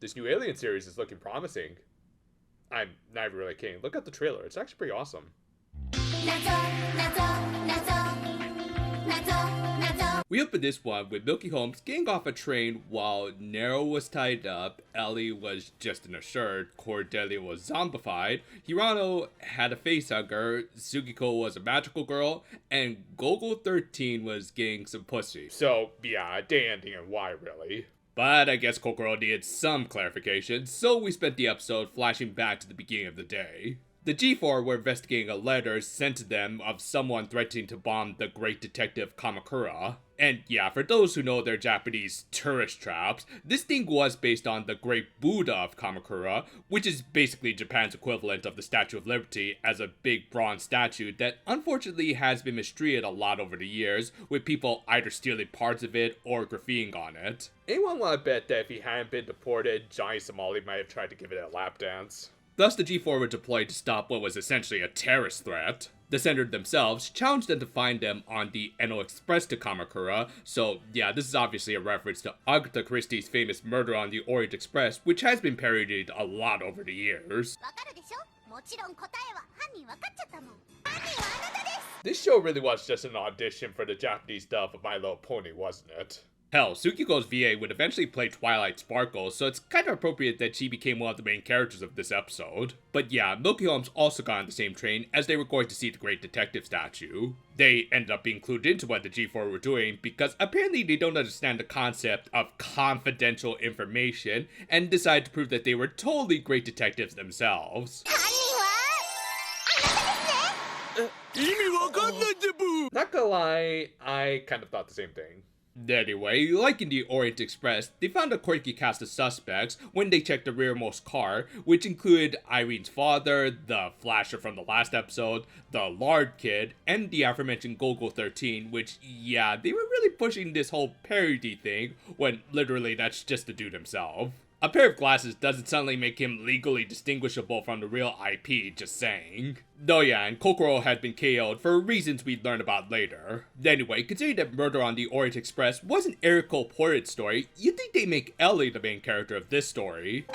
this new Alien series is looking promising. I'm not even really kidding. Look at the trailer. It's actually pretty awesome. We opened this one with Milky Holmes getting off a train while Nero was tied up, Ellie was just in a shirt, Cordelia was zombified, Hirano had a facehugger, Tsukiko was a magical girl, and Gogo13 was getting some pussy. So, yeah, day ending and why really? But I guess Kokoro needed some clarification, so we spent the episode flashing back to the beginning of the day. The G4 were investigating a letter sent to them of someone threatening to bomb the great detective Kamakura. And yeah, for those who know their Japanese tourist traps, this thing was based on the Great Buddha of Kamakura, which is basically Japan's equivalent of the Statue of Liberty as a big bronze statue that unfortunately has been mistreated a lot over the years, with people either stealing parts of it or graffitiing on it. Anyone want to bet that if he hadn't been deported, Johnny Somali might have tried to give it a lap dance? Thus, the G4 were deployed to stop what was essentially a terrorist threat. The Senator themselves challenged them to find them on the Eno Express to Kamakura, so yeah, this is obviously a reference to Agatha Christie's famous Murder on the Orient Express, which has been parodied a lot over the years. This show really was just an audition for the Japanese dub of My Little Pony, wasn't it? Hell, Tsukiko's VA would eventually play Twilight Sparkle, so it's kind of appropriate that she became one of the main characters of this episode. But yeah, Milky Holmes also got on the same train as they were going to see the Great Detective statue. They ended up being clued into what the G4 were doing because apparently they don't understand the concept of confidential information and decided to prove that they were totally great detectives themselves. Not gonna lie, I kind of thought the same thing. Anyway, like in the Orient Express, they found a quirky cast of suspects when they checked the rearmost car, which included Irene's father, the Flasher from the last episode, the Lard Kid, and the aforementioned Gogo13, which, yeah, they were really pushing this whole parody thing, when literally that's just the dude himself. A pair of glasses doesn't suddenly make him legally distinguishable from the real IP, just saying. Though yeah, and Kokoro had been KO'd for reasons we'd learn about later. Anyway, considering that Murder on the Orient Express was an Eric Cole Ported story, you'd think they'd make Ellie the main character of this story.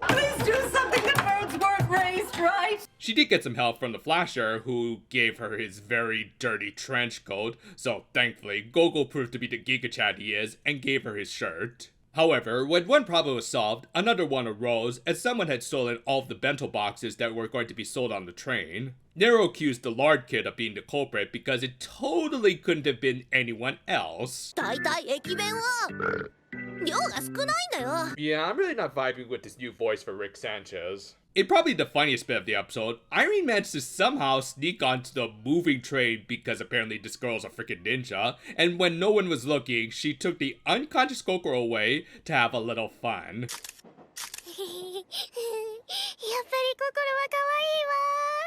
Please do something, the birds weren't raised right! She did get some help from the Flasher, who gave her his very dirty trench coat, so thankfully, Gogo proved to be the Giga Chad he is, and gave her his shirt. However, when one problem was solved, another one arose, as someone had stolen all of the bento boxes that were going to be sold on the train. Nero accused the Lard Kid of being the culprit because it totally couldn't have been anyone else. Yeah, I'm really not vibing with this new voice for Rick Sanchez. In probably the funniest bit of the episode, Irene managed to somehow sneak onto the moving train because apparently this girl's a freaking ninja, and when no one was looking, she took the unconscious Kokoro away to have a little fun.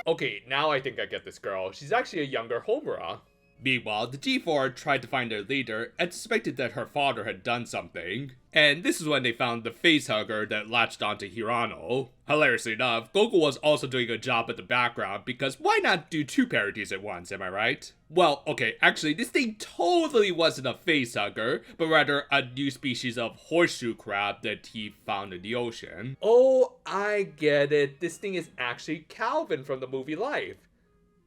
Okay, now I think I get this girl. She's actually a younger Homura. Meanwhile, the G4 tried to find their leader and suspected that her father had done something. And this is when they found the facehugger that latched onto Hirano. Hilariously enough, Gogo was also doing a job at the background because why not do two parodies at once, am I right? Well, okay, actually, this thing totally wasn't a facehugger, but rather a new species of horseshoe crab that he found in the ocean. Oh, I get it. This thing is actually Calvin from the movie Life.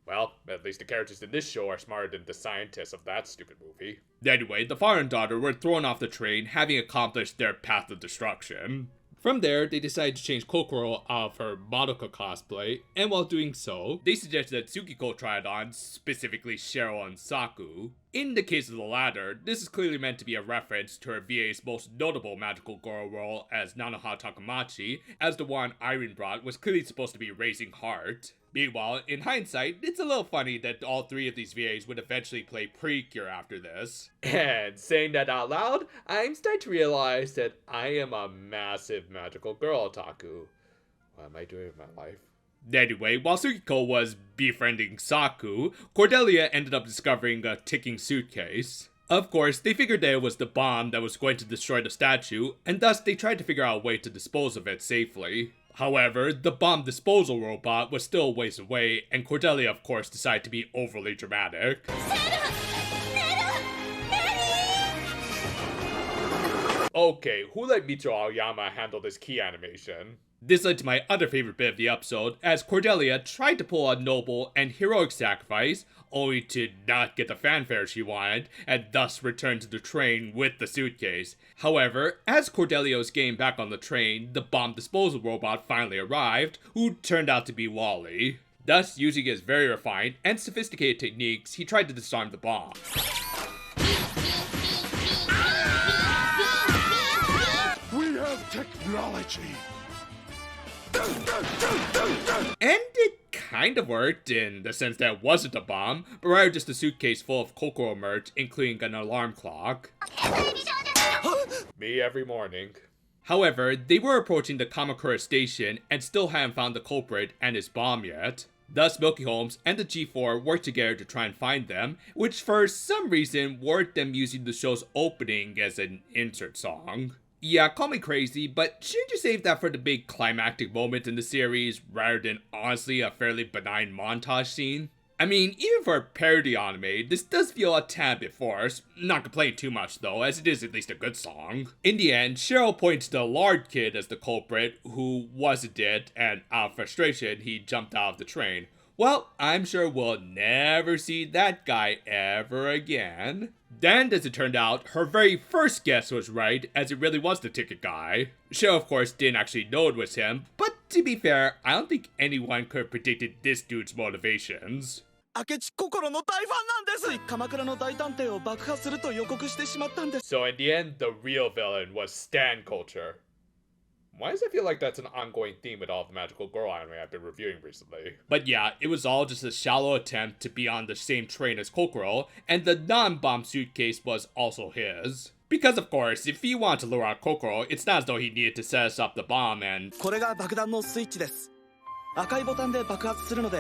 Well, at least the characters in this show are smarter than the scientists of that stupid movie. Anyway, the father and daughter were thrown off the train, having accomplished their path of destruction. From there, they decided to change Kokoro out of her Madoka cosplay, and while doing so, they suggested that Tsukiko try it on, specifically Cheryl and Saku. In the case of the latter, this is clearly meant to be a reference to her VA's most notable magical girl role as Nanoha Takamachi, as the one Irene brought was clearly supposed to be Raising Heart. Meanwhile, in hindsight, it's a little funny that all three of these VAs would eventually play Precure after this. And saying that out loud, I'm starting to realize that I am a massive magical girl otaku. What am I doing with my life? Anyway, while Tsukiko was befriending Saku, Cordelia ended up discovering a ticking suitcase. Of course, they figured that it was the bomb that was going to destroy the statue, and thus they tried to figure out a way to dispose of it safely. However, the bomb disposal robot was still a ways away, and Cordelia of course decided to be overly dramatic. Okay, who let Micho Aoyama handle this key animation? This led to my other favorite bit of the episode, as Cordelia tried to pull a noble and heroic sacrifice, only to not get the fanfare she wanted, and thus return to the train with the suitcase. However, as Cordelia was getting back on the train, the bomb disposal robot finally arrived, who turned out to be Wally. Thus, using his very refined and sophisticated techniques, he tried to disarm the bomb. We have technology! And it kind of worked, in the sense that it wasn't a bomb, but rather just a suitcase full of Kokoro merch, including an alarm clock. Me every morning. However, they were approaching the Kamakura station and still hadn't found the culprit and his bomb yet. Thus, Milky Holmes and the G4 worked together to try and find them, which for some reason warranted them using the show's opening as an insert song. Yeah, call me crazy, but shouldn't you save that for the big climactic moment in the series, rather than honestly a fairly benign montage scene? I mean, even for a parody anime, this does feel a tad bit forced. Not complaining too much though, as it is at least a good song. In the end, Cheryl points to the Lard Kid as the culprit, who wasn't it, and out of frustration, he jumped out of the train. Well, I'm sure we'll never see that guy ever again. Then, as it turned out, her very first guess was right, as it really was the ticket guy. Cheryl, of course, didn't actually know it was him, but to be fair, I don't think anyone could have predicted this dude's motivations. 明智心の大ファンなんです。鎌倉の大探偵を爆破すると予告してしまったんです。 So in the end, the real villain was stan culture. Why does it feel like that's an ongoing theme with all the magical girl anime I've been reviewing recently? But yeah, it was all just a shallow attempt to be on the same train as Kokoro, and the non-bomb suitcase was also his. Because of course, if he wanted to lure out Kokoro, it's not as though he needed to set us up the bomb and... これが爆弾のスイッチです。赤いボタンで爆発するので。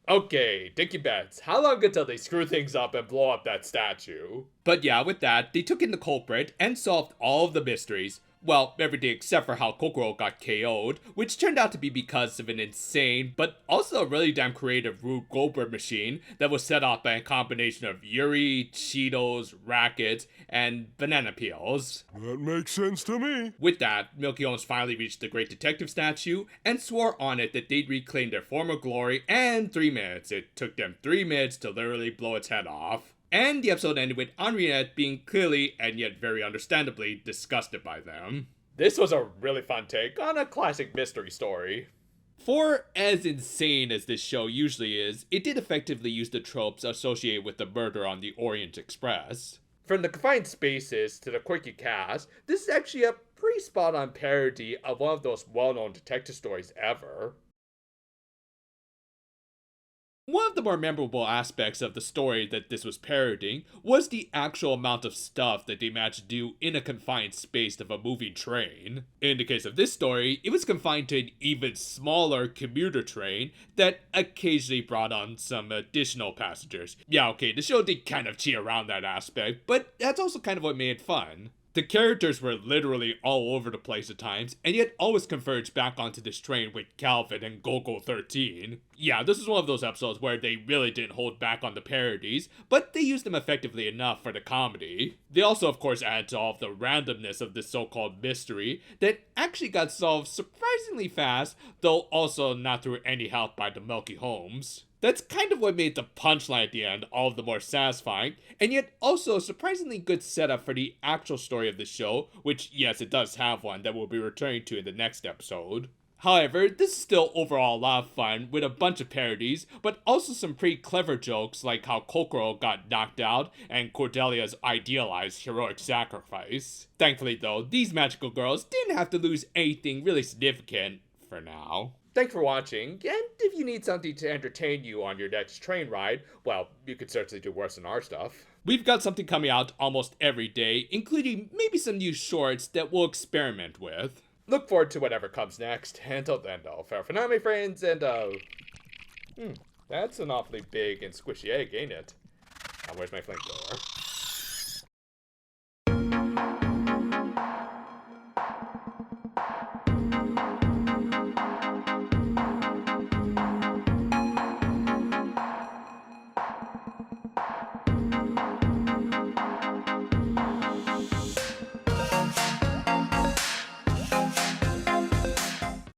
Okay, take your bets. How long until they screw things up and blow up that statue? But yeah, with that, they took in the culprit and solved all of the mysteries. Well, everything except for how Kokoro got KO'd, which turned out to be because of an insane, but also a really damn creative Rube Goldberg machine that was set off by a combination of Yuri, Cheetos, rackets, and banana peels. That makes sense to me. With that, Milky Holmes finally reached the Great Detective statue and swore on it that they'd reclaim their former glory in 3 minutes. It took them 3 minutes to literally blow its head off. And the episode ended with Orient being clearly, and yet very understandably, disgusted by them. This was a really fun take on a classic mystery story. For as insane as this show usually is, it did effectively use the tropes associated with the murder on the Orient Express. From the confined spaces to the quirky cast, this is actually a pretty spot-on parody of one of those well-known detective stories ever. One of the more memorable aspects of the story that this was parodying was the actual amount of stuff that they managed to do in a confined space of a moving train. In the case of this story, it was confined to an even smaller commuter train that occasionally brought on some additional passengers. Yeah, okay, the show did kind of cheat around that aspect, but that's also kind of what made it fun. The characters were literally all over the place at times, and yet always converged back onto this train with Calvin and Gogo 13. Yeah, this is one of those episodes where they really didn't hold back on the parodies, but they used them effectively enough for the comedy. They also, of course, added to all of the randomness of this so-called mystery that actually got solved surprisingly fast, though also not through any help by the Milky Holmes. That's kind of what made the punchline at the end all the more satisfying, and yet also a surprisingly good setup for the actual story of the show, which yes, it does have one that we'll be returning to in the next episode. However, this is still overall a lot of fun with a bunch of parodies, but also some pretty clever jokes like how Kokoro got knocked out and Cordelia's idealized heroic sacrifice. Thankfully though, these magical girls didn't have to lose anything really significant for now. Thanks for watching, and if you need something to entertain you on your next train ride, well, you could certainly do worse than our stuff. We've got something coming out almost every day, including maybe some new shorts that we'll experiment with. Look forward to whatever comes next. Until then, though, fair for now, my friends, and that's an awfully big and squishy egg, ain't it? Now, where's my flamethrower?